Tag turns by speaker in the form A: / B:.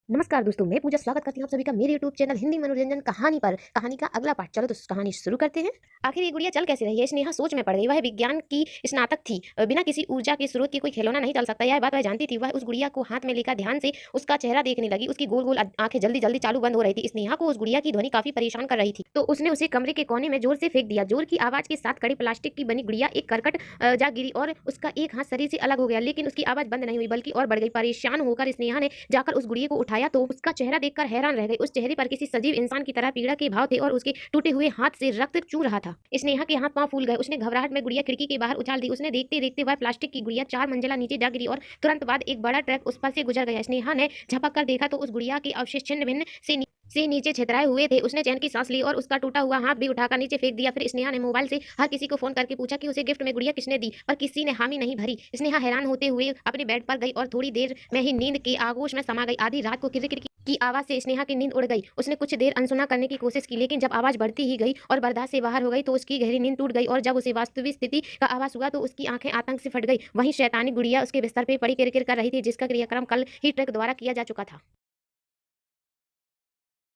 A: नमस्कार दोस्तों, मैं पूजा स्वागत करती हूँ आप सभी का मेरे यूट्यूब चैनल हिंदी मनोरंजन कहानी पर। कहानी का अगला पार्ट, चलो तो कहानी शुरू करते हैं। आखिर ये गुड़िया चल कैसे रही है? स्नेहा सोच में पड़ गई। वह विज्ञान की स्नातक थी, बिना किसी ऊर्जा के स्रोत के कोई खिलौना नहीं चल सकता, यह बात वह जानती थी। वह उस गुड़िया को हाथ में लेकर ध्यान से उसका चेहरा देखने लगी। उसकी गोल गोल आंखें जल्दी जल्दी चालू बंद हो रही थी। स्नेहा को उस गुड़िया की ध्वनि काफी परेशान कर रही थी, तो उसने उसे कमरे के कोने में जोर से फेंक दिया। जोर की आवाज के साथ कड़ी प्लास्टिक की बनी गुड़िया एक करकट जा गिरी और उसका एक हाथ शरीर से अलग हो गया। लेकिन उसकी आवाज बंद नहीं हुई, बल्कि और बढ़ गई। परेशान होकर स्नेहा ने जाकर उस गुड़िया को उठाया तो उसका चेहरा देखकर हैरान रह गई। उस चेहरे पर किसी सजीव इंसान की तरह पीड़ा के भाव थे और उसके टूटे हुए हाथ से रक्त चू रहा था। स्नेहा के हाथ पांव फूल गए। उसने घबराहट में गुड़िया खिड़की के बाहर उछाल दी। उसने देखते देखते वह प्लास्टिक की गुड़िया 4 मंजिला नीचे जा गिरी और तुरंत बाद एक बड़ा ट्रक उस पर से गुजर गया। स्नेहा ने झपक कर देखा तो उस गुड़िया के अवशेष छिन्न भिन्न से नीचे छितराए हुए थे। उसने चैन की सांस ली और उसका टूटा हुआ हाथ भी उठाकर नीचे फेंक दिया। फिर स्नेहा ने मोबाइल से हर किसी को फोन करके पूछा कि उसे गिफ्ट में गुड़िया किसने दी, पर किसी ने हामी नहीं भरी। स्नेहा हैरान होते हुए अपने बेड पर गई और थोड़ी देर में ही नींद के आगोश में समा गई। आधी रात को किरकिर की आवाज से स्नेहा की नींद उड़ गई। उसने कुछ देर अनसुना करने की कोशिश की, लेकिन जब आवाज बढ़ती ही गई और बर्दाश्त से बाहर हो गई तो उसकी गहरी नींद टूट गई। और जब उसे वास्तविक स्थिति का आवाज हुआ तो उसकी आंखें आतंक से फट गई। वहीं शैतानी गुड़िया उसके बिस्तर पर पड़ी किरकिर कर रही थी, जिसका क्रियाक्रम कल ही ट्रक द्वारा किया जा चुका था।